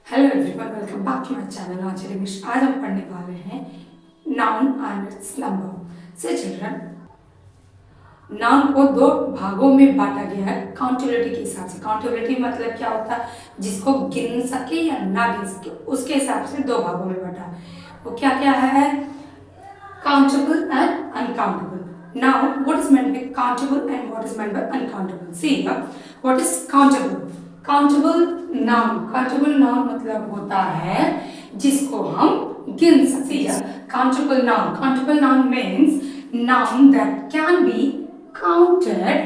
Hello everyone, welcome back to my channel. आज हम पढ़ने वाले हैं नाउन एंड इट्स नंबर। से चिल्ड्रन, नाउन को दो भागों में बांटा गया है काउंटेबिलिटी के हिसाब से। काउंटेबिलिटी मतलब क्या होता है? जिसको गिन सके या ना गिन सके उसके हिसाब से दो भागों में बांटा। वो क्या क्या है? Countable and uncountable. Now, what is meant by countable and what is meant by uncountable? See here, what is countable? Countable noun. Countable noun मतलब होता है जिसको हम गिन सकते हैं। Countable noun. Countable noun means noun that can be counted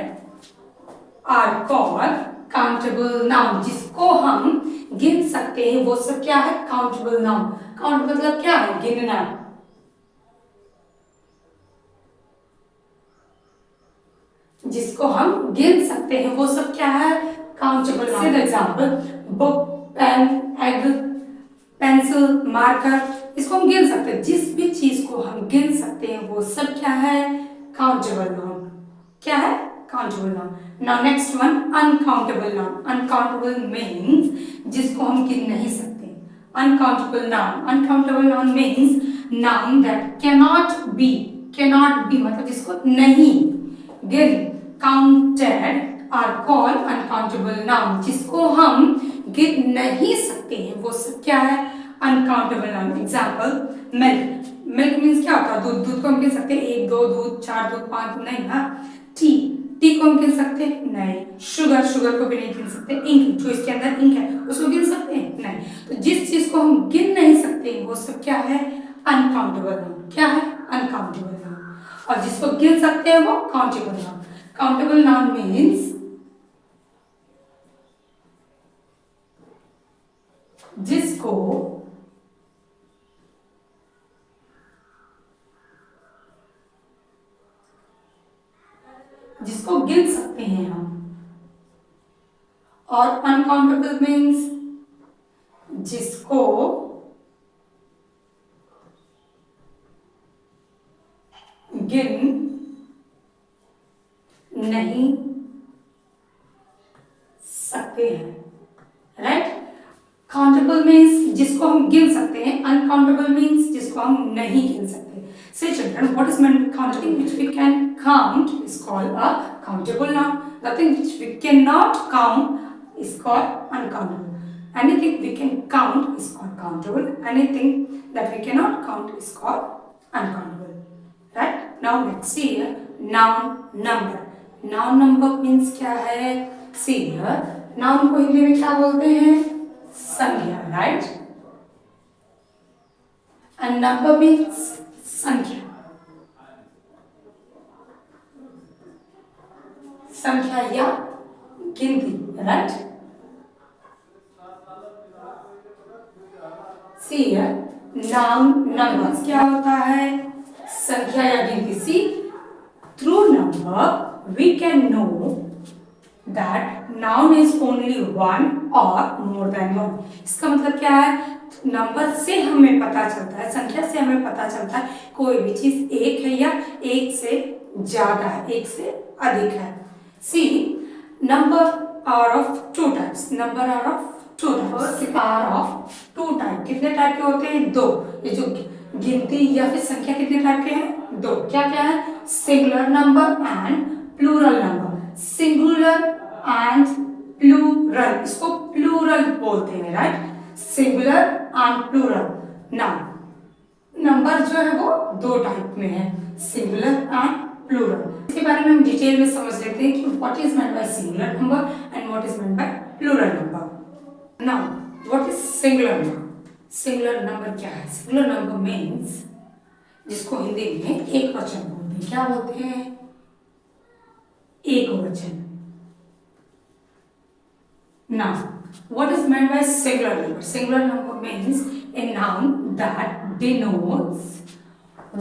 are called countable noun. जिसको हम गिन सकते हैं वो सब क्या है? Countable noun. Count मतलब क्या है? गिनना। जिसको हम गिन सकते हैं वो सब क्या है? Countable. For example, book, pen, egg, pencil, marker, इसको हम गिन सकते हैं। जिस भी चीज को हम गिन सकते हैं वो सब क्या है? Countable noun. क्या है? Countable noun. Now next one, uncountable noun. Uncountable means जिसको हम गिन नहीं सकते। Uncountable noun. Uncountable noun means noun that cannot be मतलब जिसको नहीं गिन counted are called uncountable noun. जिसको हम गिन नहीं सकते हैं वो सब क्या है? Uncountable noun. Example, milk means क्या होता है? दूध को हम गिन सकते हैं? 1 2 दूध, 4 दूध, 5 नहीं। हाँ, टी को हम गिन सकते हैं? नहीं। शुगर को भी नहीं गिन सकते। इंक, जो इसके अंदर इंक है उसको गिन सकते हैं? नहीं। तो जिस चीज को हम गिन नहीं सकते वो सब क्या है? Uncountable noun. क्या है? Uncountable noun. और जिसको गिन सकते हैं वो countable noun. Countable noun means जिसको गिन सकते हैं हम। और अनकाउंटेबल मीन्स जिसको गिन नहीं सकते हैं। राइट? काउंटेबल मीन्स जिसको हम गिन सकते हैं, अनकाउंटेबल मीन्स जिसको हम नहीं गिन सकते। Say children, what is meant by counting? Which we can count is called a countable noun. The thing which we cannot count is called uncountable. Anything we can count is called countable. Anything that we cannot count is called uncountable. Right? Now let's see here, noun number. Noun number means क्या है? See here, noun को हिंदी में क्या बोलते हैं? संख्या। Right? And number means संख्या। संख्या या गिनती। राइट? सी नाउन नंबर्स क्या होता है? संख्या या गिनती। See, through number we can know that noun is only one और मोर देन वन। इसका मतलब क्या है? नंबर से हमें पता चलता है, संख्या से हमें पता चलता है कोई भी चीज एक है या एक से ज्यादा है, एक से अधिक है। See, number are of two types. Number are of two types. Are of two type. कितने टाइप के होते हैं? दो। ये जो गिनती या फिर संख्या कितने टाइप के हैं? दो। क्या क्या है? Singular number and plural number. Singular and plural, इसको प्लूरल बोलते हैं। Right? Singular and plural. Now number जो है वो दो टाइप में है, सिंगुलर एंड प्लूरल। इसके बारे में हम डिटेल में समझ लेते हैं कि what is meant by singular number and what is meant by plural number. Now what is singular number? Singular number क्या है? सिंगुलर नंबर मीन्स जिसको हिंदी में एक वचन बोलते हैं। क्या बोलते हैं? एक वचन। Now, what is meant by singular number? Singular number means a noun that denotes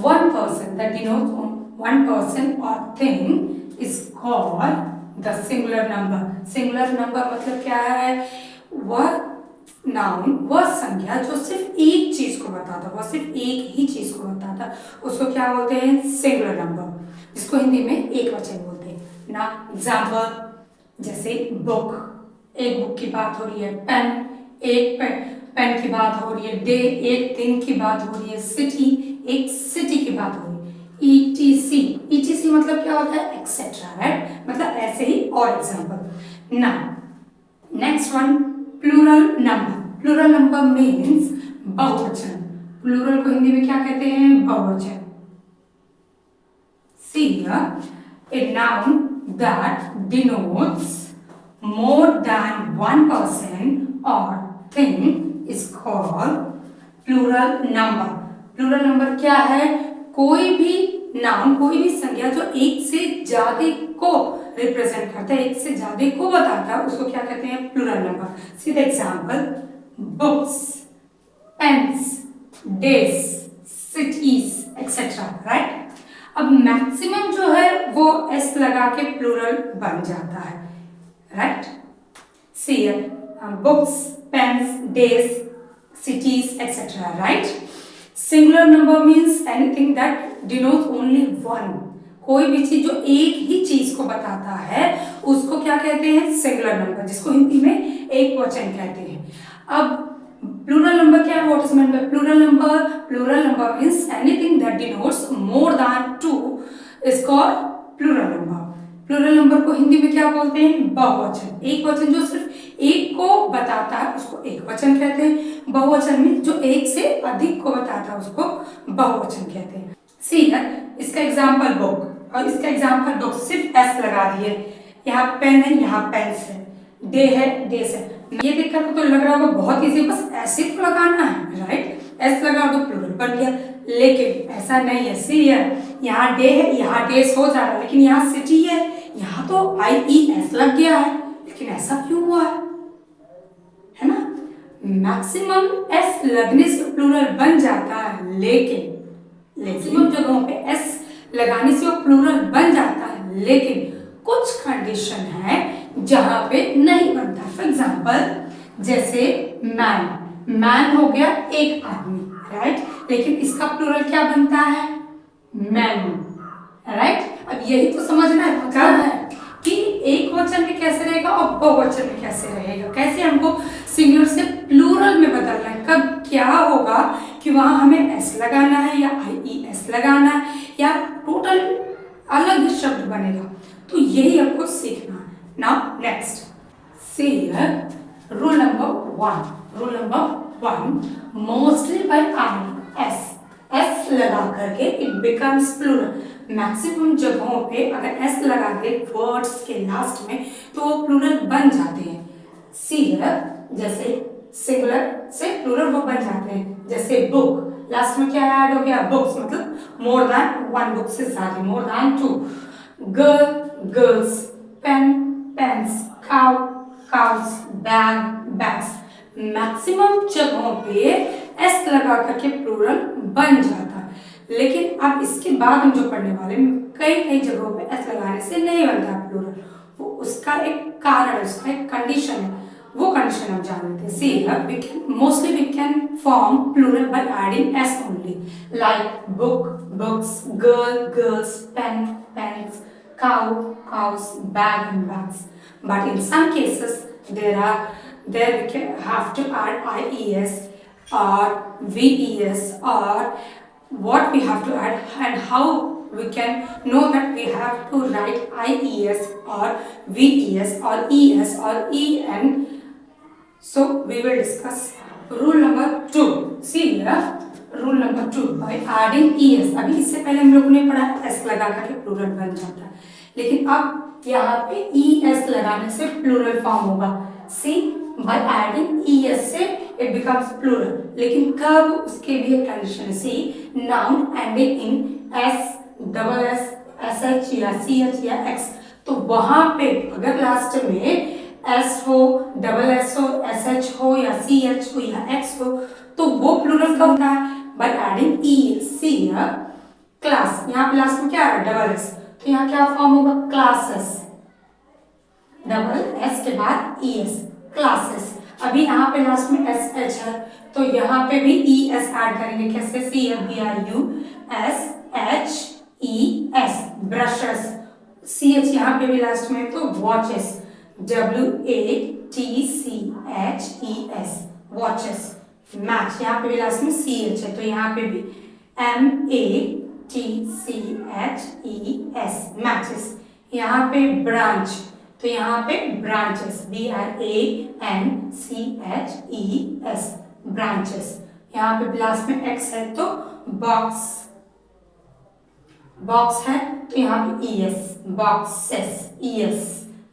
one person. That denotes one person or thing is called the singular number. Singular number मतलब क्या है? वह नाउन, वह संख्या जो सिर्फ एक चीज को बताता, वह सिर्फ एक ही चीज को बताता, उसको क्या बोलते हैं? सिंगुलर नंबर, जिसको हिंदी में एक वचन बोलते हैं। ना एग्जाम्पल, जैसे बुक, एक बुक की बात हो रही है। पेन, एक पेन की बात हो रही है, डे एक दिन की बात हो रही है, सिटी एक सिटी की बात हो रही है, ईटीसी ईटीसी मतलब क्या होता है, एक्सेट्रा, राइट, मतलब ऐसे ही और example. Now next one, plural number. Plural number means बहुवचन। प्लूरल को हिंदी में क्या कहते हैं, बहुवचन। See here, a noun that denotes more than one person or thing is called plural number. Plural number क्या है, कोई भी नाउन, कोई भी संज्ञा जो एक से ज्यादा को रिप्रेजेंट करता है, एक से ज्यादा को बताता है, उसको क्या कहते हैं, plural number. See the example, books, pens, days, cities etcetera, right. अब मैक्सिमम जो है वो एस लगा के प्लूरल बन जाता है, right. See books, pens, days, cities etcetera, right. Singular number means anything that denotes only one. कोई भी चीज जो एक ही चीज को बताता है उसको क्या कहते हैं, सिंगुलर नंबर, जिसको हिंदी में एक वचन कहते हैं। अब प्लूरल नंबर क्या है, what is mean by plural number? Plural number means anything that denotes more than two is called plural number. Plural number को हिंदी में क्या बोलते हैं, बहुवचन। एक वचन जो सिर्फ एक को बताता है उसको एक वचन कहते हैं। बहुवचन में जो एक से अधिक को बताता है उसको बहुवचन कहते हैं। सी इसका एग्जाम्पल बुक और इसका एग्जाम्पल बुक, सिर्फ एस लगा दिए। यहाँ पेन है, यहाँ पेन्स है, डे है, डेज है। ये देखकर तो लग रहा होगा बहुत इजी, बस ऐसे तो लगाना है, राइट, एस लगा दो प्लूरल बन गया। लेकिन ऐसा नहीं है। सी यहाँ डे है, यहाँ डेज हो जा रहा है, लेकिन यहाँ सिटी है, यहाँ तो IES लग गया है, लेकिन ऐसा क्यों हुआ है ना। मैक्सिमम एस लगने से प्लूरल बन जाता है, लेकिन मैक्सिमम जगहों पे एस लगाने से वो प्लूरल बन जाता है, लेकिन कुछ कंडीशन है जहां पे नहीं बनता। फॉर एग्जाम्पल जैसे मैन, मैन हो गया एक आदमी, राइट, लेकिन इसका प्लूरल क्या बनता है, मैन, राइट। अब यही तो समझना है क्या है कि एक वचन में कैसे रहेगा और बहुवचन में कैसे रहेगा, कैसे हमको सिंगुलर से प्लूरल में बदलना है। कब क्या होगा कि वहां हमें एस लगाना है या IES लगाना है या टोटल अलग ही शब्द बनेगा, तो यही आपको सीखना है। Now next, see rule number 1। Rule number 1, mostly by S लगा करके इट बिकम्स प्लूरल। मैक्सिमम जगहों पे अगर एस लगा दे वर्ड्स के लास्ट में तो वो प्लूरल बन जाते हैं। सी जैसे सिंगुलर से प्लूरल वो बन जाते हैं, जैसे बुक, लास्ट में क्या ऐड हो गया, बुक्स, मतलब मोर देन वन बुक से ज्यादा, more than two. Girl, girls, pen, pens, cow, cows, bag, bags. Maximum जगहों पे एस लगा करके प्लूरल बन जाता है, लेकिन अब इसके बाद हम जो पढ़ने वाले कई कई जगहों पे एस लगाने से नहीं बनता प्लूरल। वो उसका एक कारण है, उसका एक कंडीशन है, वो कंडीशन हम जान लेते हैं। See mostly we can form plural by adding s only, like book, books, girl, girls, pen, pens, cow, cows, bag and bags. But in some cases there we can have to add IES or VES, or what we have to add and how we can know that we have to write IES or VES or ES or EN. So we will discuss rule number 2. See here, rule number 2, bye adding ES। अभी इससे पहले हम लोगों ने पढ़ा S लगा करके plural बन जाता है, लेकिन अब यहाँ पे ES लगाने से प्लूरल फॉर्म होगा। सी बाय एडिंग ES से इट बिकम्स प्लूरल, लेकिन कब, उसके लिए कंडीशन है। See noun ending in S, double S, SH या CH या X, तो वहां पे अगर लास्ट में S हो, डबल S हो, SH हो या CH हो या X हो, तो वो प्लूरल कब होता है, by adding ES। See class, यहाँ पे लास्ट में क्या है, डबल S, तो यहाँ क्या फॉर्म होगा, क्लासेस, डबल S के बाद ES, क्लासेस। अभी यहाँ पे लास्ट में SH है, तो यहाँ पे भी ES ऐड करेंगे, कैसे, BRUSHES, ब्रशेस। CH यहाँ पे भी लास्ट में, तो वॉचेस, WATCHES, वॉचेस। मैच, यहाँ पे भी लास्ट में सी एच है तो यहाँ पे भी MATCHES मैचेस। यहाँ पे ब्रांच तो यहाँ पे ब्रांचेस BRANCHES ब्रांचेस। यहाँ पे लास्ट में एक्स है तो बॉक्स है तो यहाँ पे ES boxes ES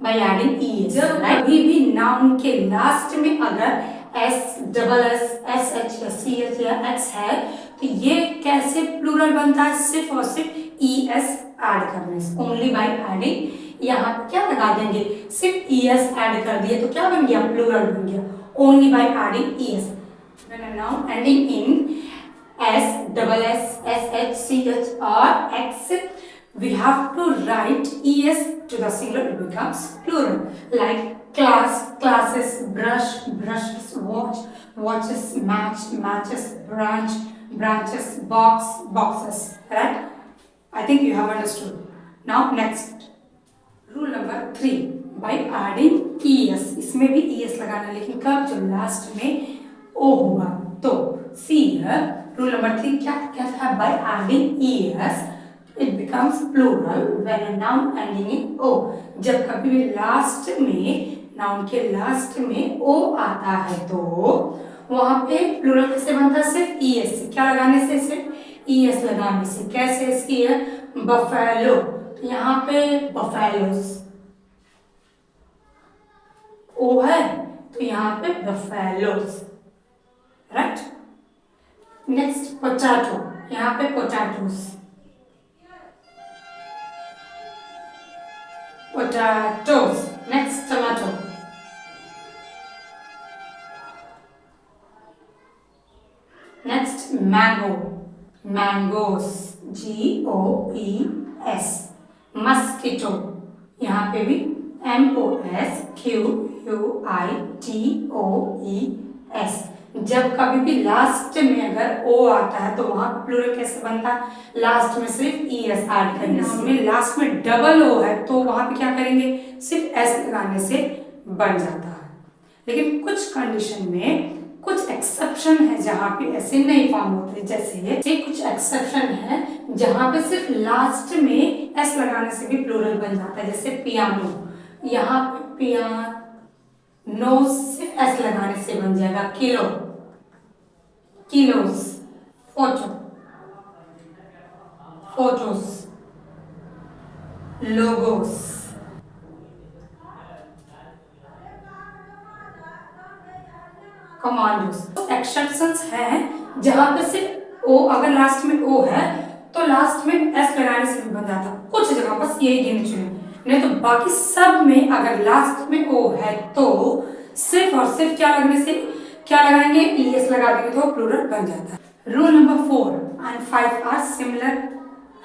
bye adding ES। जब कभी भी नाउन के लास्ट में अगर SSS SH या CH या X है तो ये कैसे प्लूरल बनता है, सिर्फ और सिर्फ ES ऐड करने से, ओनली बाय एडिंग। यहाँ पे क्या लगा देंगे, सिर्फ ES ऐड कर दिए तो क्या बन गया, प्लूरल बन गया, only by adding ES। When a noun ending in SSS SH CH or X, we have to write ES to the singular, it becomes plural, like class classes, brush brushes, watch watches, match matches, branch branches, box boxes, right? I think you have understood. Now next rule number 3, by adding ES, इसमें भी ES लगाना, लेकिन कब, जब last में O होगा तो। सी rule number 3 क्या कहता है, by adding ES it becomes plural when a noun ending in O। जब कभी भी लास्ट में, नाउन के लास्ट में O आता है तो वहां पे प्लूरल कैसे बनता है, सिर्फ ES से, क्या लगाने से, सिर्फ ES लगाने से। कैसे, इसकी है बफेलो तो यहाँ पे बफेलोस, O है तो यहाँ पे बफेलोस, राइट। नेक्स्ट पोटैटो, यहाँ पे potatoes, potatoes. Next tomato, next mango, mangoes GOES। mosquito, यहाँ पे भी MOSQUITOES। जब कभी भी लास्ट में अगर O आता है तो वहां प्लूरल कैसे बनता है, लास्ट में सिर्फ ES ऐड करने से। लास्ट में डबल O है तो वहां पे क्या करेंगे, सिर्फ S लगाने से बन जाता है। लेकिन कुछ कंडीशन में कुछ एक्सेप्शन है जहां पे ऐसे नहीं फॉर्म होते, जैसे कुछ एक्सेप्शन है जहां पे सिर्फ लास्ट में S लगाने से भी प्लूरल बन जाता है, जैसे पियानो, यहाँ पे पियानो सिर्फ S लगाने से बन जाएगा, kilo किलोस, photo photos, logos. Commandos. Exceptions हैं जहां पे सिर्फ O, अगर लास्ट में O है तो लास्ट में S लगाने से भी बन जाता, कुछ जगह बस यही गिने चुने, नहीं तो बाकी सब में अगर लास्ट में O है तो सिर्फ और सिर्फ क्या लगाएंगे, ES लगा देंगे तो प्लूरल बन जाता है। Rule number 4 and 5 are similar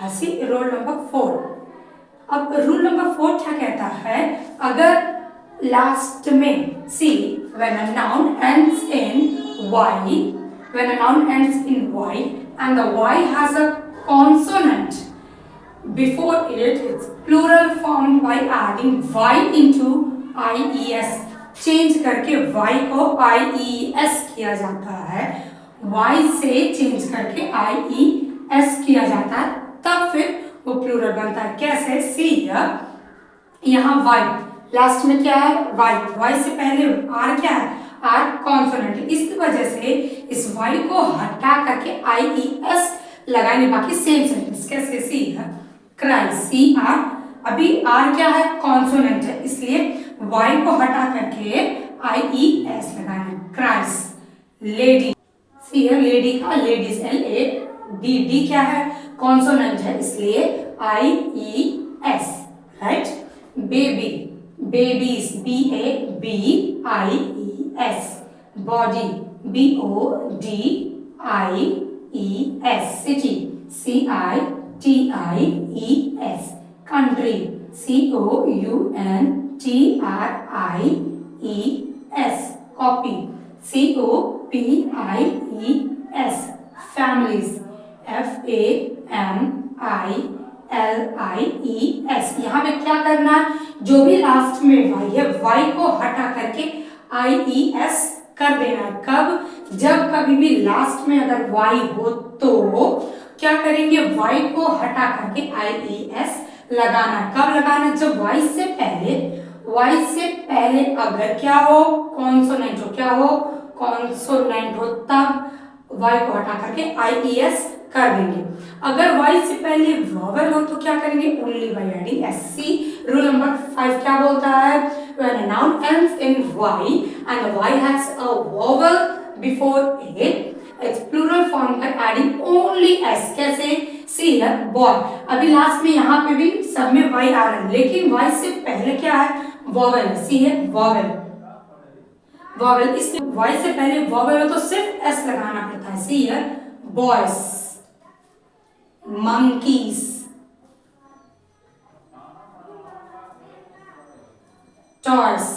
ऐसी रूल नंबर 4। अब रूल नंबर 4 क्या कहता है, अगर लास्ट में सी when a noun ends in Y and the Y has a consonant before it, it's plural formed by adding Y into IES। Change करके Y को IES किया जाता है, Y से चेंज करके IES किया जाता है, तब फिर वो प्लूरल बनता है। कैसे, सी यहाँ Y लास्ट में क्या है, Y से पहले R क्या है, R कॉन्सोनेंट, इस वजह से इस Y को हटा करके IES लगाने, बाकी सेम सेंटेंस। कैसे, सी क्राइस, CR, अभी R क्या है, कॉन्सोनेंट है, इसलिए Y को हटा करके IES लगाना, क्राइस। लेडी, सी है लेडी का, लेडीज LADD क्या है, कॉन्सोनेंट है, इसलिए IES, right. Baby, babies BABIES। body BODIES। city CITIES। country COUNTRIES। copy COPIES। families FAMILIES। यहाँ पे क्या करना है, जो भी लास्ट में Y है Y को हटा करके IES कर देना है। कब, जब कभी भी लास्ट में अगर वाई हो तो क्या करेंगे, वाई को हटा करके IES लगाना। कब लगाना, जब वाई से पहले अगर क्या हो, कॉन्सोनेंट हो, क्या हो, कॉन्सोनेंट हो, तब वाई को हटा करके IES कर देंगे। अगर वाई से पहले वॉवल हो तो क्या करेंगे, only by adding SC। Rule number 5 क्या बोलता है, when a noun ends in Y and the Y has a vowel before it, its plural form by adding only S। कैसे, सी है बॉय। अभी लास्ट में यहाँ पे भी सब में Y आ रहा है, लेकिन Y से पहले क्या है, वॉवल, सी है वॉवल, इसलिए Y से पहले वॉवल हो तो सिर्फ S लगाना पड़ता है। सी है boys, monkeys, toys,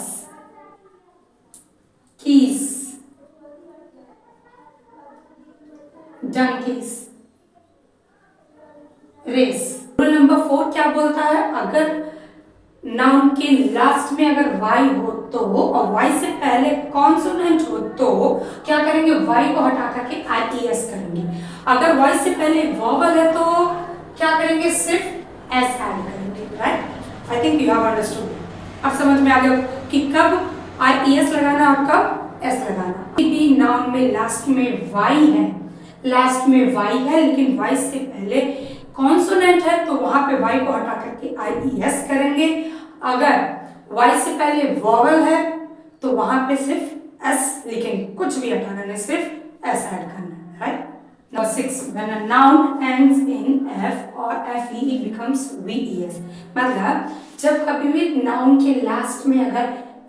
keys, donkeys, race। Rule number 4 क्या बोलता है, अगर नाउन के लास्ट में अगर वाई हो तो और वाई से पहले कॉन्सोनेंट हो तो क्या करेंगे, वाई को हटा करके IES करेंगे। अगर वाई से पहले वॉवल है तो क्या करेंगे, सिर्फ एस ऐड करेंगे। Right, I think you have understood. अब समझ में आ गया कि कब IES लगाना और कब एस लगाना। भी नाउन में लास्ट में वाई है, लेकिन वाई से पहले कॉन्सोनेंट है तो वहां पे वाई को हटा करके IES करेंगे। अगर वाई से पहले वॉवल है तो वहां पे सिर्फ एस लिखेंगे, कुछ भी हटाना नहीं, सिर्फ एस ऐड करना है। Right, now 6, when a noun ends in F और FE it becomes VES। मतलब जब कभी भी नाउन के लास्ट में अगर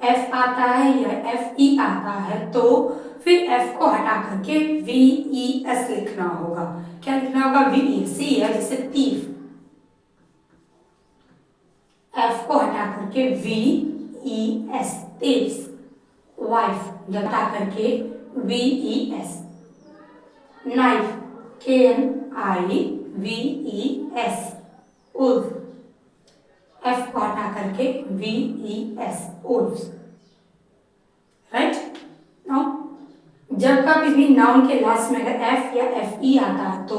F आता है या FE आता है तो फिर F को हटा करके VES लिखना होगा। क्या लिखना होगा, VES। है जैसे thief, F को हटा करके VES, thieves। wife हटा करके VES, knife, KNIVES, wolf, F को हटा करके VES, wolves। राइट, नाउ जब कभी भी नाउन के लास्ट में अगर F या FE आता है तो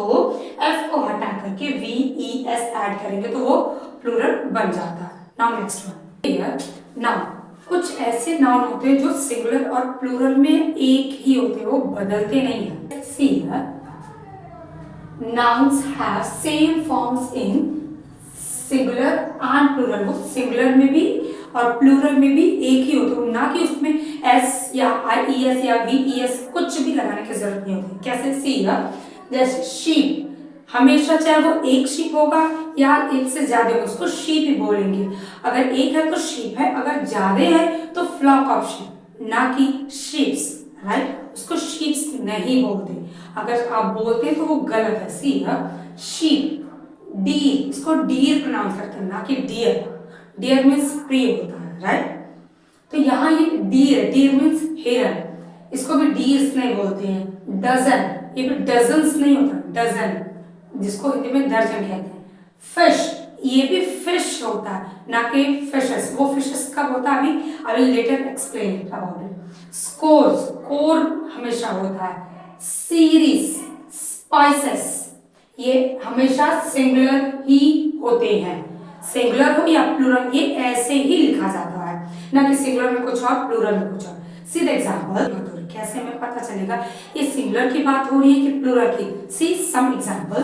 F को हटा करके VES ऐड करेंगे तो वो प्लूरल बन जाता है। Now next one, noun. कुछ ऐसे नाउन होते हैं जो सिंगुलर और प्लूरल में एक ही होते हैं, वो बदलते नहीं है। See nouns have same forms in singular and plural. वो सिंगुलर में भी और प्लूरल में भी एक ही होते हैं, ना कि उसमें S या IES या VES कुछ भी लगाने की जरूरत नहीं होती। कैसे, सी जैसे शीप, हमेशा चाहे वो एक शीप होगा या एक से ज्यादा होगा उसको शीप ही बोलेंगे। अगर एक है तो शीप है, अगर ज्यादा है तो फ्लॉक ऑफ शीप, ना कि शीप्स। राइट, उसको शीप्स नहीं बोलते, अगर आप बोलते हैं तो वो गलत है। सी शीप, डीर, इसको डीर प्रोनाउंस करते हैं, ना कि डियर। डियर मीन्स प्रिय होता है। राइट, तो यहाँ ये डीर, डीर मीन्स हिरन, इसको भी डीर्स नहीं बोलते हैं। डजन, ये भी डजन्स नहीं होता, डजन, जिसको हिंदी में दर्जन कहते हैं। फिश, ये भी फिश होता है, ना कि फिशेस। वो फिशेस कब होता है, अभी later explain about it. Score, score हमेशा होता है। सीरीज, स्पाइसेस, ये हमेशा सिंगुलर ही होते हैं। सिंगुलर हो या प्लूरल, ये ऐसे ही लिखा जाता है, ना कि सिंगुलर में कुछ और प्लूरल में कुछ और। सीधा एग्जांपल, कैसे हमें पता चलेगा ये सिंगुलर की बात हो रही है कि प्लूरल की। सी सम एग्जांपल,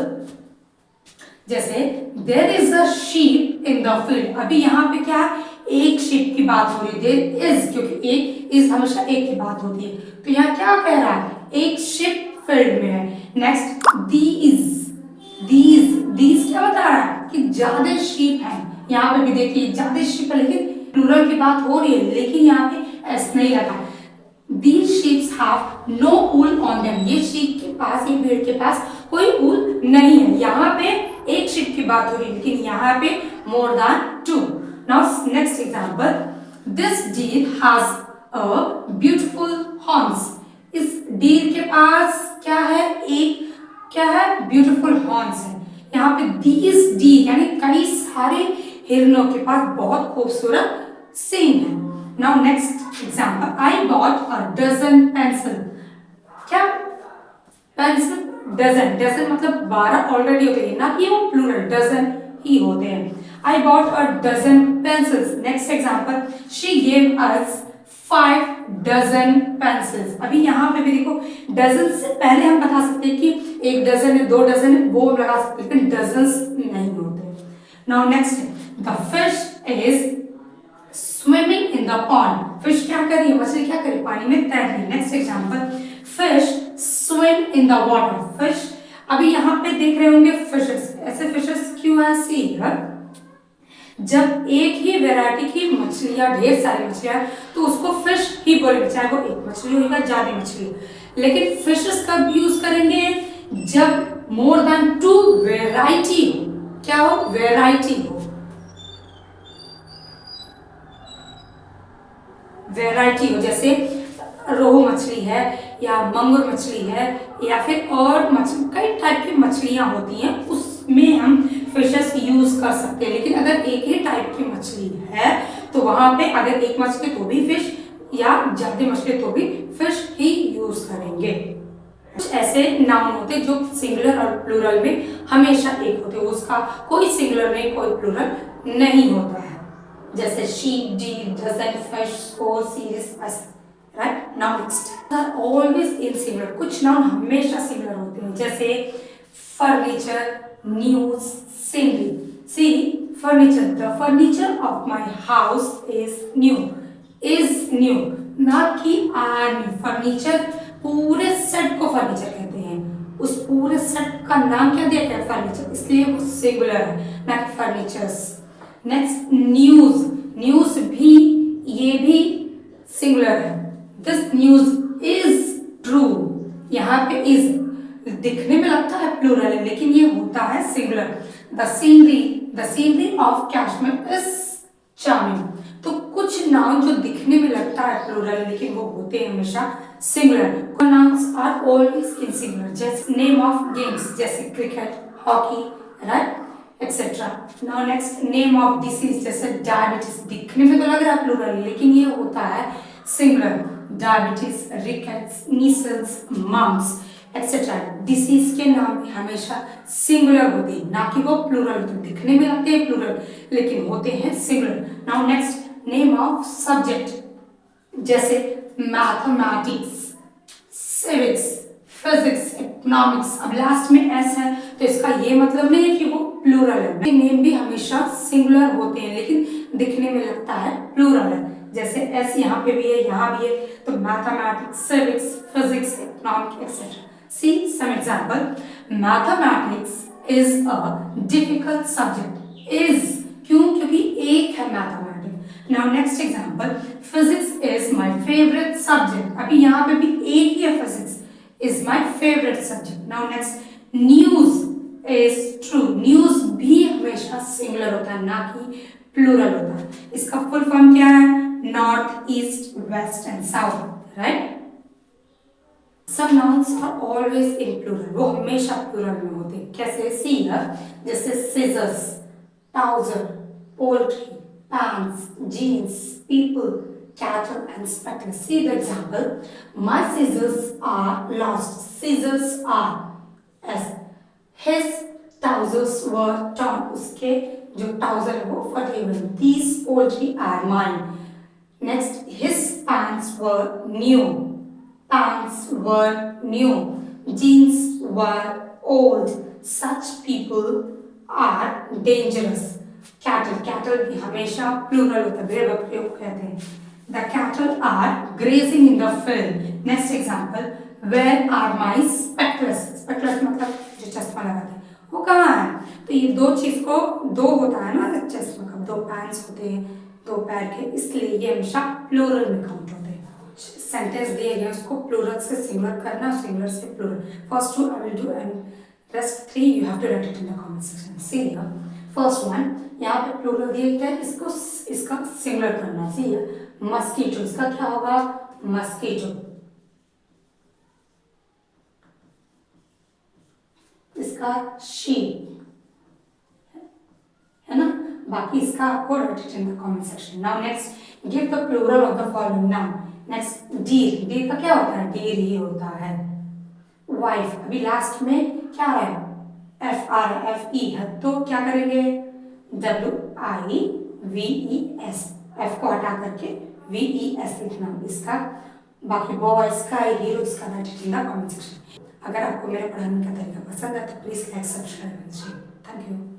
जैसे there is a sheep in the field. अभी यहाँ पे क्या, एक शीप की बात हो रही है, देयर इज, क्योंकि एक इज हमेशा एक की बात होती है, तो यहाँ क्या कह रहा है, एक शिप फील्ड में है। नेक्स्ट, दीज, दीज क्या बता रहा है कि ज्यादा शीप है। यहाँ पे भी देखिए ज्यादा शीप है, लेकिन प्लूरल की बात हो रही है, लेकिन यहाँ पे एस नहीं लगा। These sheep have no wool on them। ये शीप के पास, ये भेड़ के पास कोई ऊल नहीं है। यहाँ पे एक शीप की बात हो रही है, लेकिन यहाँ पे more than 2। Now next example, this deer has a beautiful horns। इस deer के पास क्या है, एक क्या है, beautiful horns है। यहाँ पे these deer यानी कई सारे हिरणों के पास बहुत खूबसूरत सींग है। Now next example, I bought a dozen pencil। क्या डजन, डजन मतलब 12 ऑलरेडी होते हैं, ना कि वो प्लूरल, डजन ही होते हैं। I bought a dozen pencils. Next example, she gave us 5 dozen pencils. अभी यहाँ पे भी देखो, डजन से पहले हम बता सकते हैं कि 1 डजन है, 2 डजन है, वो लगा सकते हैं, लेकिन डजन्स नहीं होते। Now next, the fish is swimming in the pond. Fish क्या कर रही है, मछली क्या कर रही है, पानी में तैर रही है। Next example, fish swim in the water. Fish, अभी यहाँ पे देख रहे होंगे फिशेस, ऐसे फिशेस क्यों है, सी जब एक ही वैरायटी की मछलियां, ढेर सारी मछलियां, तो उसको फिश ही बोलेंगे, चाहे वो एक मछली हो या ज्यादा मछली हो। लेकिन फिशेस कब यूज करेंगे, जब मोर देन 2 वैरायटी हो, क्या हो, वैरायटी हो, वैरायटी हो, जैसे रोहू मछली है या मंगूर मछली है या फिर और मछली, कई टाइप की मछलियां होती हैं, उसमें हम फिशेस यूज कर सकते हैं। लेकिन अगर एक ही टाइप की मछली है तो वहां पे अगर एक मछली तो भी फिश या ज्यादा मछली तो भी फिश ही यूज करेंगे। कुछ ऐसे नाउन होते हैं जो सिंगुलर और प्लूरल में हमेशा एक होते हैं, उसका कोई सिंगुलर में कोई प्लूरल नहीं होता है, जैसे sheep, deer, dozen, fish, score, series, right. Now next are always in singular, कुछ नाउन हमेशा सिंगुलर होते हैं, जैसे furniture, news, scenery. See furniture, the furniture of my house is new, is new, ना कि आर न्यू। फर्नीचर, पूरे set को furniture कहते हैं, उस पूरे सेट का नाम क्या दिया गया, फर्नीचर, इसलिए वो सिंगुलर है, ना कि फर्नीचर्स। नेक्स्ट न्यूज, न्यूज भी, ये भी सिंगुलर है, दिस न्यूज इज ट्रू, यहाँ पे इज दिखने में लगता है प्लूरल है लेकिन ये होता है singular. The scenery of Kashmir is charming. तो कुछ नाउन जो दिखने में लगता है प्लूरल लेकिन वो होते हैं हमेशा singular. Nouns are always in singular, जैसे नेम ऑफ गेम्स, जैसे cricket, hockey, right, etcetera. Now next, name of disease, जैसे डायबिटीज, दिखने में तो लग रहा है प्लूरल लेकिन ये होता है singular, diabetes, rickets, measles, mumps, etcetera. Disease के नाम भी हमेशा सिंगुलर होते हैं, ना कि वो प्लूरल, तो दिखने में लगते हैं प्लूरल लेकिन होते हैं singular. Now next, name of subject, जैसे मैथमेटिक्स, सिविक्स, फिजिक्स, इकोनॉमिक्स। अब लास्ट में एस है तो इसका ये मतलब नहीं है कि वो प्लूरल है, नेम भी हमेशा सिंगुलर होते हैं लेकिन दिखने में लगता है प्लूरल है, जैसे एस यहाँ पे भी है, यहाँ भी है, तो mathematics, civics, physics, economics, etcetera. See some example. Mathematics is a difficult subject. Is क्यों, क्योंकि एक है mathematics. Now next example. Physics is my favorite subject. अभी यहाँ पे भी एक ही है, physics is my favorite subject. Now next, news is true. News भी हमेशा सिंगुलर होता है, ना कि प्लूरल होता है। इसका फुल फॉर्म क्या है, north, east, west and south, right. Some nouns are always in plural, वो हमेशा प्लूरल में होते हैं, कैसे, सी जैसे scissors, trouser, poultry, pants, jeans, people, cattle and spectacles. See the example, my scissors are lost, scissors are, as his trousers were torn, उसके जो trouser है वो फटे हुए, these poultry are mine. Next, his pants were new, pants were new, jeans were old, such people are dangerous. Cattle, cattle भी हमेशा plural होता है, भेड़ बकरियों को कहते हैं। The cattle are grazing in the field. Next example, where are my spectacles? Spectacles मतलब जो चश्मा लगाते हैं, वो कहाँ है, तो ये दो चीज को, दो होता है ना चश्मा का, दो पैंस होते हैं, दो पैर के, इसलिए ये हमेशा प्लूरल में काउंट होते हैं। सेंटेंस दिए गए उसको प्लूरल से सिंगुलर करना, सिंगुलर से plural. First two I will do and rest 3 you have to write it in the comment section. See first one, यहाँ पे प्लूरल दिए गए, इसको इसका सिंगुलर करना। सी मस्कीटो, इसका क्या होगा, मस्कीटो। इसका शीप है ना, बाकी इसका आपको write it in the comment section. Now next, give the plural of the following noun. Next, deer, deer का क्या होता है, डीर ही होता है, वाइफ, अभी लास्ट में क्या है, एफ आर एफ ई है, तो क्या करेंगे, WIVES, एफ को हटा करके VES लिखना इसका। बाकी बॉयज का, हीरोज का right in the comment section. अगर आपको मेरा पढ़ाने का तरीका पसंद है तो प्लीज लाइक सब्सक्राइब कीजिए। Thank you.